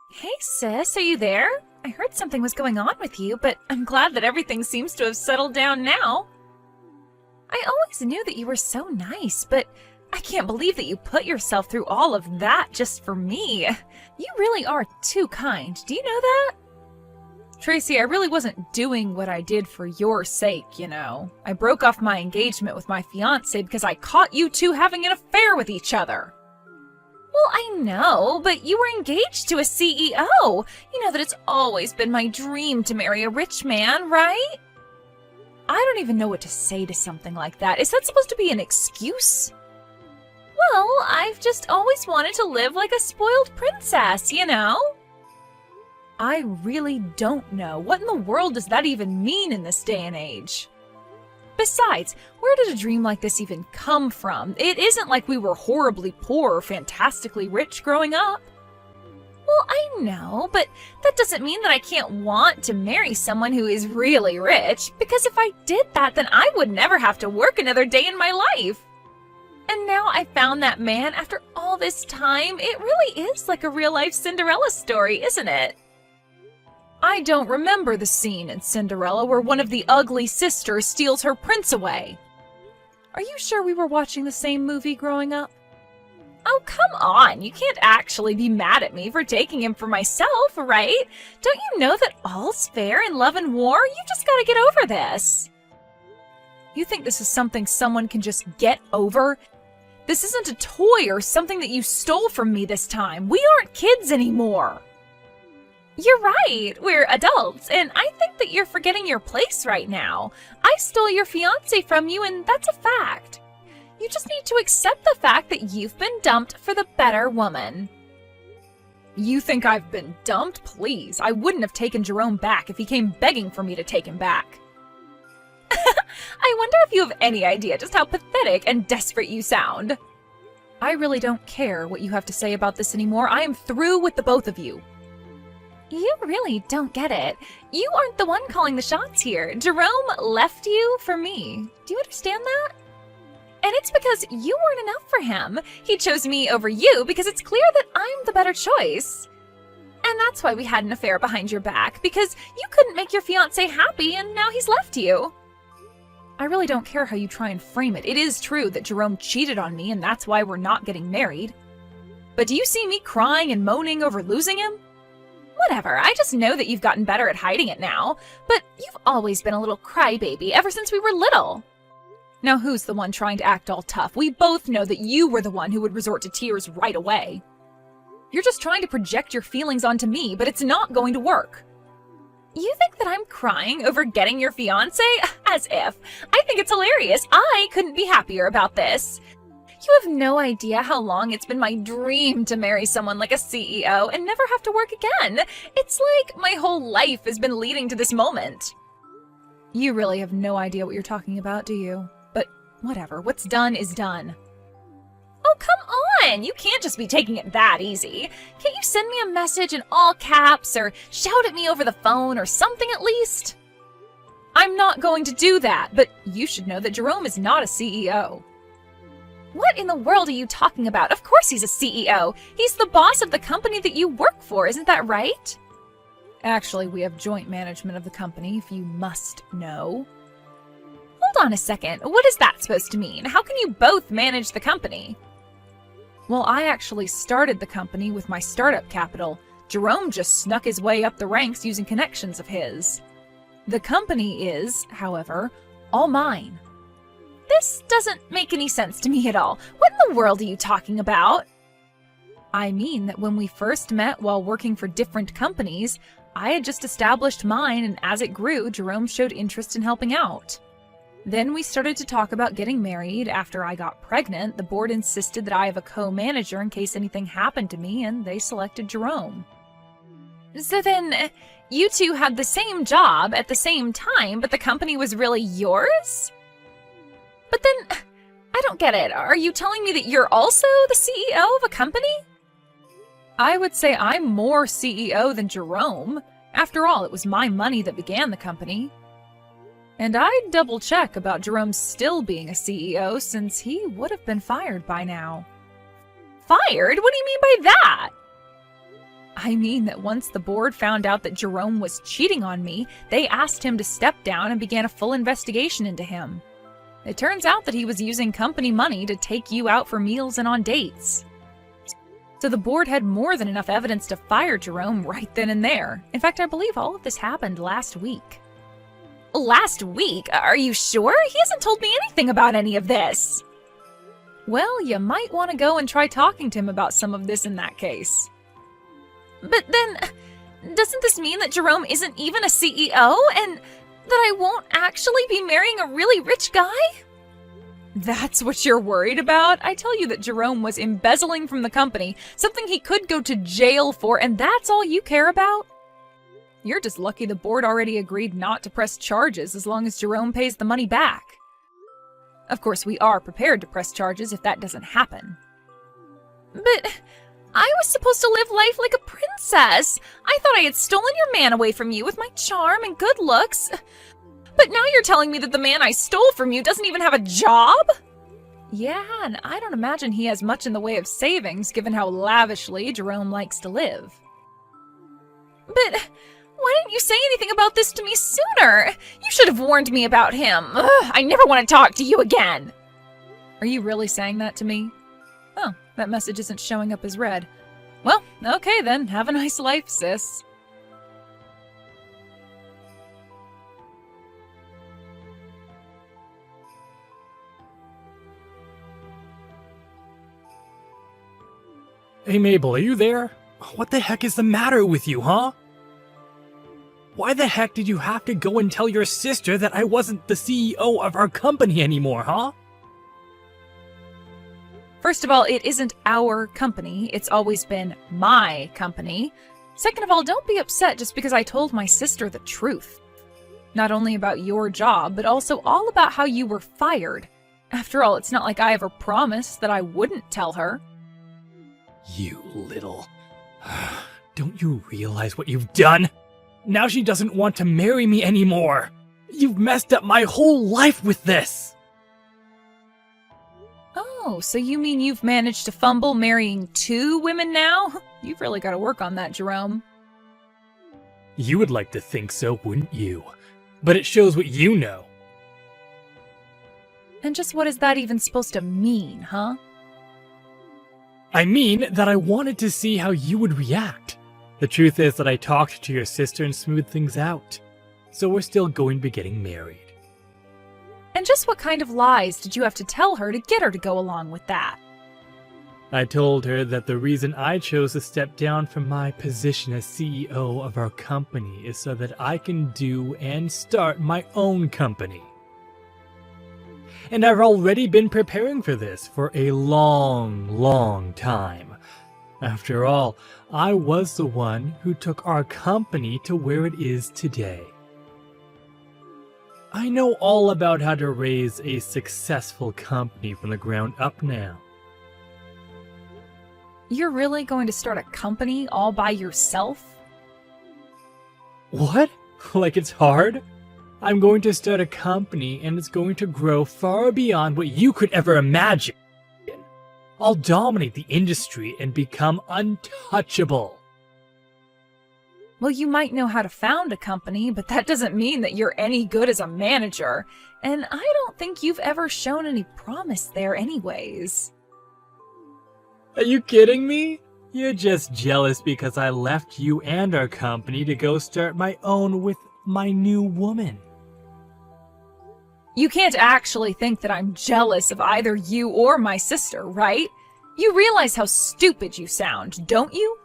Hey sis, are you there? I heard something was going on with you, but I'm glad that everything seems to have settled down now. I always knew that you were so nice, but I can't believe that you put yourself through all of that just for me. You really are too kind. Do you know that? Tracy, I really wasn't doing what I did for your sake, you know. I broke off my engagement with my fiancé because I caught you two having an affair with each other. Well, I know, but you were engaged to a CEO. You know that it's always been my dream to marry a rich man, right? I don't even know what to say to something like that. Is that supposed to be an excuse? Well, I've just always wanted to live like a spoiled princess, you know? I really don't know. What in the world does that even mean in this day and age? Besides, where did a dream like this even come from? It isn't like we were horribly poor or fantastically rich growing up. Well, I know, but that doesn't mean that I can't want to marry someone who is really rich, because if I did that, then I would never have to work another day in my life. And now I found that man after all this time. It really is like a real-life Cinderella story, isn't it? I don't remember the scene in Cinderella where one of the ugly sisters steals her prince away. Are you sure we were watching the same movie growing up? Oh, come on. You can't actually be mad at me for taking him for myself, right? Don't you know that all's fair in love and war? You just gotta get over this. You think this is something someone can just get over? This isn't a toy or something that you stole from me this time. We aren't kids anymore. You're right, we're adults, and I think that you're forgetting your place right now. I stole your fiancé from you, and that's a fact. You just need to accept the fact that you've been dumped for the better woman. You think I've been dumped? Please, I wouldn't have taken Jerome back if he came begging for me to take him back. I wonder if you have any idea just how pathetic and desperate you sound. I really don't care what you have to say about this anymore. I am through with the both of you. You really don't get it. You aren't the one calling the shots here. Jerome left you for me. Do you understand that? And it's because you weren't enough for him. He chose me over you because it's clear that I'm the better choice. And that's why we had an affair behind your back, because you couldn't make your fiancé happy and now he's left you. I really don't care how you try and frame it. It is true that Jerome cheated on me and that's why we're not getting married. But do you see me crying and moaning over losing him? Whatever, I just know that you've gotten better at hiding it now, but you've always been a little crybaby ever since we were little. Now who's the one trying to act all tough? We both know that you were the one who would resort to tears right away. You're just trying to project your feelings onto me, but it's not going to work. You think that I'm crying over getting your fiancé? As if. I think it's hilarious. I couldn't be happier about this. You have no idea how long it's been my dream to marry someone like a CEO and never have to work again. It's like my whole life has been leading to this moment. You really have no idea what you're talking about, do you? But whatever, what's done is done. Oh, come on! You can't just be taking it that easy. Can't you send me a message in all caps or shout at me over the phone or something at least? I'm not going to do that, but you should know that Jerome is not a CEO. What in the world are you talking about? Of course he's a CEO. He's the boss of the company that you work for, isn't that right? Actually, we have joint management of the company, if you must know. Hold on a second. What is that supposed to mean? How can you both manage the company? Well, I actually started the company with my startup capital. Jerome just snuck his way up the ranks using connections of his. The company is, however, all mine. This doesn't make any sense to me at all. What in the world are you talking about? I mean that when we first met while working for different companies, I had just established mine, and as it grew, Jerome showed interest in helping out. Then we started to talk about getting married. After I got pregnant, the board insisted that I have a co-manager in case anything happened to me, and they selected Jerome. So then, you two had the same job at the same time, but the company was really yours? But then, I don't get it. Are you telling me that you're also the CEO of a company? I would say I'm more CEO than Jerome. After all, it was my money that began the company. And I'd double check about Jerome still being a CEO since he would have been fired by now. Fired? What do you mean by that? I mean that once the board found out that Jerome was cheating on me, they asked him to step down and began a full investigation into him. It turns out that he was using company money to take you out for meals and on dates. So the board had more than enough evidence to fire Jerome right then and there. In fact, I believe all of this happened last week. Last week? Are you sure? He hasn't told me anything about any of this. Well, you might want to go and try talking to him about some of this in that case. But then, doesn't this mean that Jerome isn't even a CEO and that I won't actually be marrying a really rich guy? That's what you're worried about? I tell you that Jerome was embezzling from the company, something he could go to jail for, and that's all you care about? You're just lucky the board already agreed not to press charges as long as Jerome pays the money back. Of course, we are prepared to press charges if that doesn't happen. But I was supposed to live life like a princess. I thought I had stolen your man away from you with my charm and good looks. But now you're telling me that the man I stole from you doesn't even have a job? Yeah, and I don't imagine he has much in the way of savings, given how lavishly Jerome likes to live. But why didn't you say anything about this to me sooner? You should have warned me about him. Ugh, I never want to talk to you again. Are you really saying that to me? Oh, that message isn't showing up as read. Well, okay then. Have a nice life, sis. Hey Mabel, are you there? What the heck is the matter with you, huh? Why the heck did you have to go and tell your sister that I wasn't the CEO of our company anymore, huh? First of all, it isn't our company. It's always been my company. Second of all, don't be upset just because I told my sister the truth. Not only about your job, but also all about how you were fired. After all, it's not like I ever promised that I wouldn't tell her. You little... Don't you realize what you've done? Now she doesn't want to marry me anymore. You've messed up my whole life with this. Oh, so you mean you've managed to fumble marrying 2 women now? You've really got to work on that, Jerome. You would like to think so, wouldn't you? But it shows what you know. And just what is that even supposed to mean, huh? I mean that I wanted to see how you would react. The truth is that I talked to your sister and smoothed things out. So we're still going to be getting married. And just what kind of lies did you have to tell her to get her to go along with that? I told her that the reason I chose to step down from my position as CEO of our company is so that I can do and start my own company. And I've already been preparing for this for a long time. After all, I was the one who took our company to where it is today. I know all about how to raise a successful company from the ground up now. You're really going to start a company all by yourself? What? Like it's hard? I'm going to start a company and it's going to grow far beyond what you could ever imagine. I'll dominate the industry and become untouchable. Well, you might know how to found a company, but that doesn't mean that you're any good as a manager. And I don't think you've ever shown any promise there anyways. Are you kidding me? You're just jealous because I left you and our company to go start my own with my new woman. You can't actually think that I'm jealous of either you or my sister, right? You realize how stupid you sound, don't you?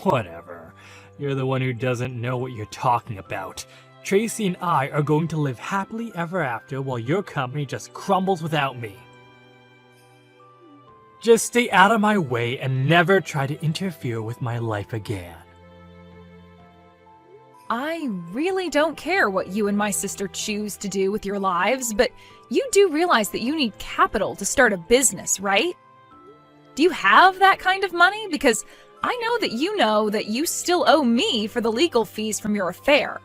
Whatever. You're the one who doesn't know what you're talking about. Tracy and I are going to live happily ever after while your company just crumbles without me. Just stay out of my way and never try to interfere with my life again. I really don't care what you and my sister choose to do with your lives, but you do realize that you need capital to start a business, right? Do you have that kind of money? Because I know that you still owe me for the legal fees from your affair.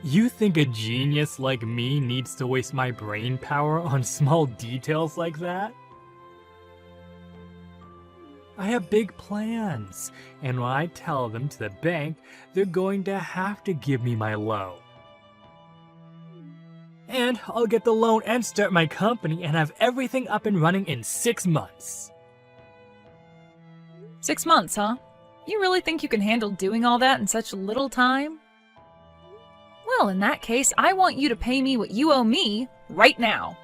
You think a genius like me needs to waste my brain power on small details like that? I have big plans, and when I tell them to the bank, they're going to have to give me my loan. And I'll get the loan and start my company and have everything up and running in 6 months. 6 months, huh? You really think you can handle doing all that in such little time? Well, in that case, I want you to pay me what you owe me right now.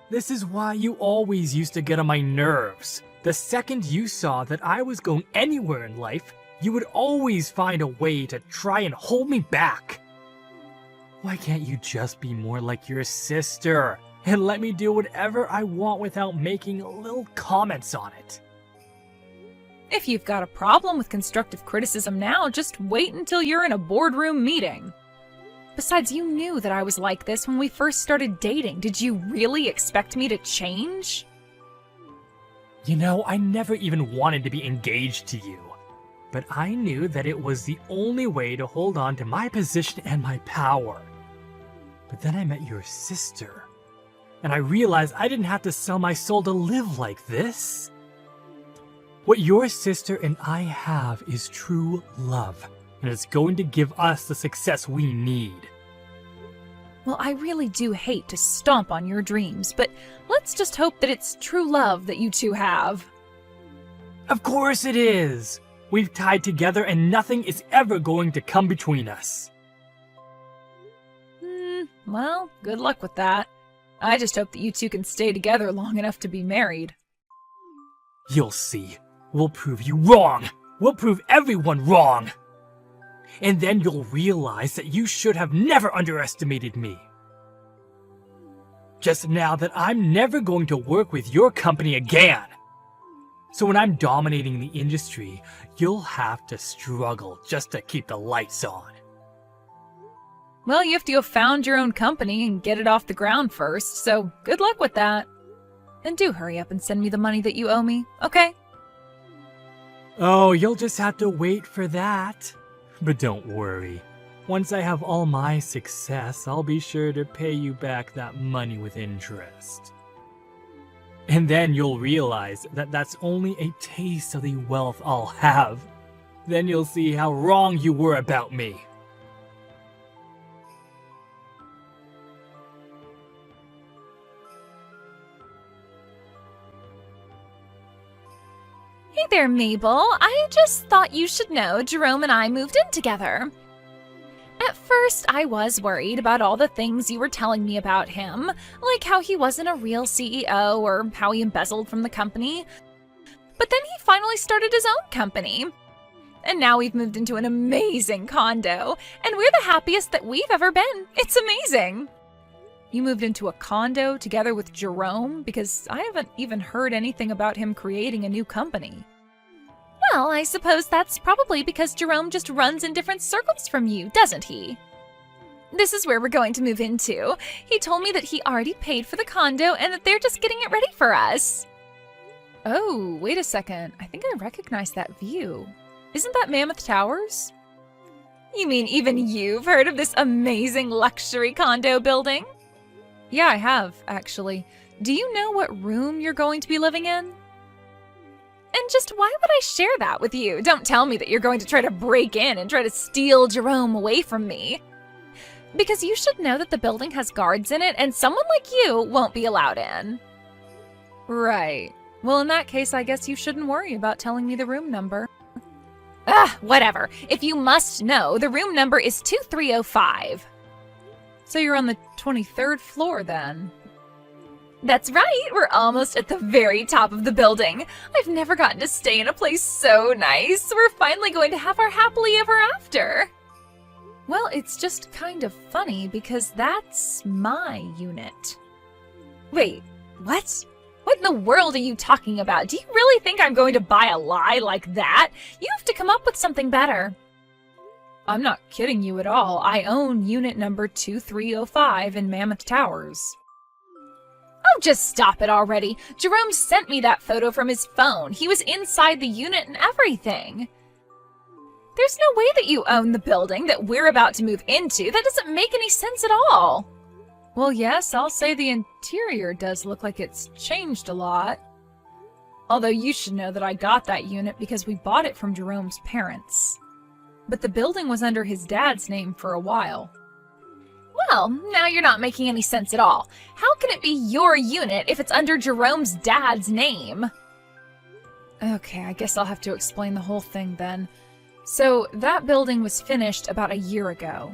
This is why you always used to get on my nerves. The second you saw that I was going anywhere in life, you would always find a way to try and hold me back. Why can't you just be more like your sister and let me do whatever I want without making little comments on it? If you've got a problem with constructive criticism now, just wait until you're in a boardroom meeting. Besides, you knew that I was like this when we first started dating. Did you really expect me to change? You know, I never even wanted to be engaged to you. But I knew that it was the only way to hold on to my position and my power. But then I met your sister, and I realized I didn't have to sell my soul to live like this. What your sister and I have is true love, and it's going to give us the success we need. Well, I really do hate to stomp on your dreams, but let's just hope that it's true love that you two have. Of course it is! We've tied together and nothing is ever going to come between us. Well, good luck with that. I just hope that you two can stay together long enough to be married. You'll see. We'll prove you wrong. We'll prove everyone wrong. And then you'll realize that you should have never underestimated me. Just now that I'm never going to work with your company again. So when I'm dominating the industry, you'll have to struggle just to keep the lights on. Well, you have to go found your own company and get it off the ground first, so good luck with that. And do hurry up and send me the money that you owe me, okay? Oh, you'll just have to wait for that. But don't worry. Once I have all my success, I'll be sure to pay you back that money with interest. And then you'll realize that that's only a taste of the wealth I'll have. Then you'll see how wrong you were about me. Hey there, Mabel. I just thought you should know Jerome and I moved in together. At first, I was worried about all the things you were telling me about him, like how he wasn't a real CEO or how he embezzled from the company. But then he finally started his own company. And now we've moved into an amazing condo, and we're the happiest that we've ever been. It's amazing. You moved into a condo together with Jerome? Because I haven't even heard anything about him creating a new company. Well, I suppose that's probably because Jerome just runs in different circles from you, doesn't he? This is where we're going to move into. He told me that he already paid for the condo and that they're just getting it ready for us. Oh, wait a second. I think I recognize that view. Isn't that Mammoth Towers? You mean even you've heard of this amazing luxury condo building? Yeah, I have, actually. Do you know what room you're going to be living in? And just why would I share that with you? Don't tell me that you're going to try to break in and try to steal Jerome away from me. Because you should know that the building has guards in it and someone like you won't be allowed in. Right. Well, in that case, I guess you shouldn't worry about telling me the room number. Whatever. If you must know, the room number is 2305. So you're on the 23rd floor then? That's right, we're almost at the very top of the building. I've never gotten to stay in a place so nice. We're finally going to have our happily ever after. Well, it's just kind of funny because that's my unit. Wait, what? What in the world are you talking about? Do you really think I'm going to buy a lie like that? You have to come up with something better. I'm not kidding you at all. I own unit number 2305 in Mammoth Towers. Oh, just stop it already. Jerome sent me that photo from his phone. He was inside the unit and everything. There's no way that you own the building that we're about to move into. That doesn't make any sense at all. Well, yes, I'll say the interior does look like it's changed a lot. Although you should know that I got that unit because we bought it from Jerome's parents. But the building was under his dad's name for a while. Well, now you're not making any sense at all. How can it be your unit if it's under Jerome's dad's name? Okay, I guess I'll have to explain the whole thing then. So, that building was finished about a year ago.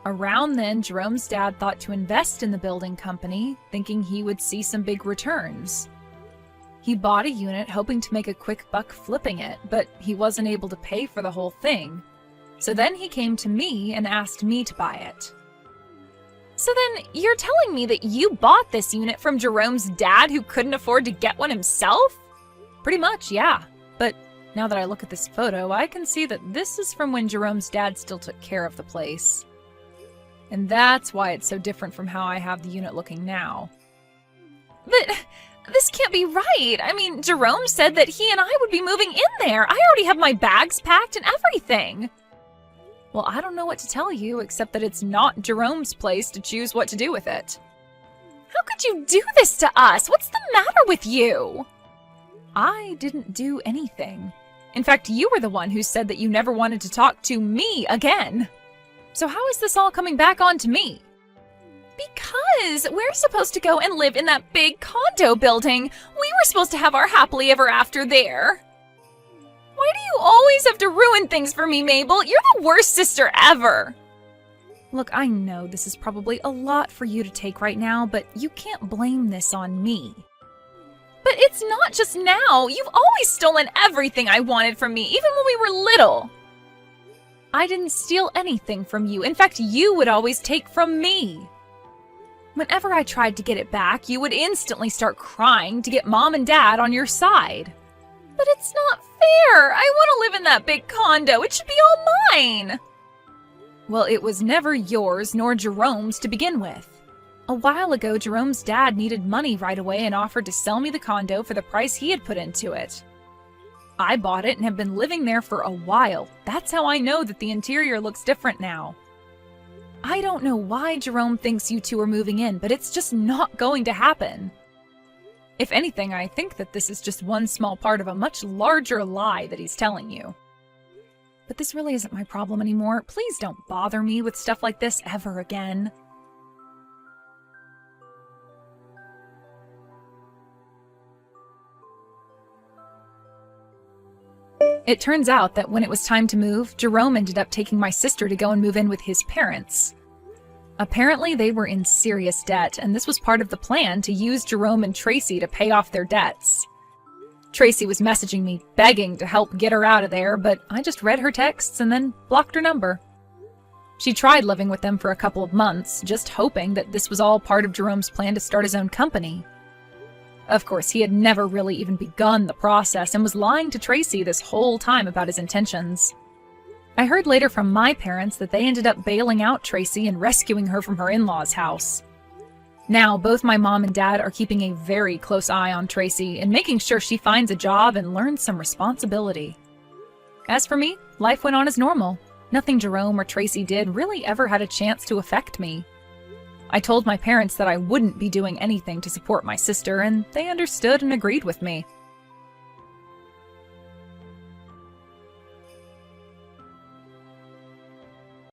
Around then, Jerome's dad thought to invest in the building company, thinking he would see some big returns. He bought a unit hoping to make a quick buck flipping it, but he wasn't able to pay for the whole thing. So then he came to me and asked me to buy it. So then, you're telling me that you bought this unit from Jerome's dad who couldn't afford to get one himself? Pretty much, yeah. But now that I look at this photo, I can see that this is from when Jerome's dad still took care of the place. And that's why it's so different from how I have the unit looking now. But this can't be right. I mean, Jerome said that he and I would be moving in there. I already have my bags packed and everything. Well, I don't know what to tell you, except that it's not Jerome's place to choose what to do with it. How could you do this to us? What's the matter with you? I didn't do anything. In fact, you were the one who said that you never wanted to talk to me again. So how is this all coming back onto me? Because we're supposed to go and live in that big condo building. We were supposed to have our happily ever after there. Why do you always have to ruin things for me, Mabel? You're the worst sister ever. Look, I know this is probably a lot for you to take right now, but you can't blame this on me. But it's not just now. You've always stolen everything I wanted from me, even when we were little. I didn't steal anything from you. In fact, you would always take from me. Whenever I tried to get it back, you would instantly start crying to get Mom and Dad on your side. But it's not fair. I want to live in that big condo. It should be all mine. Well, it was never yours nor Jerome's to begin with. A while ago, Jerome's dad needed money right away and offered to sell me the condo for the price he had put into it. I bought it and have been living there for a while. That's how I know that the interior looks different now. I don't know why Jerome thinks you two are moving in, but it's just not going to happen. If anything, I think that this is just one small part of a much larger lie that he's telling you. But this really isn't my problem anymore. Please don't bother me with stuff like this ever again. It turns out that when it was time to move, Jerome ended up taking my sister to go and move in with his parents. Apparently, they were in serious debt, and this was part of the plan to use Jerome and Tracy to pay off their debts. Tracy was messaging me, begging to help get her out of there, but I just read her texts and then blocked her number. She tried living with them for a couple of months, just hoping that this was all part of Jerome's plan to start his own company. Of course, he had never really even begun the process and was lying to Tracy this whole time about his intentions. I heard later from my parents that they ended up bailing out Tracy and rescuing her from her in-laws' house. Now, both my mom and dad are keeping a very close eye on Tracy and making sure she finds a job and learns some responsibility. As for me, life went on as normal. Nothing Jerome or Tracy did really ever had a chance to affect me. I told my parents that I wouldn't be doing anything to support my sister, and they understood and agreed with me.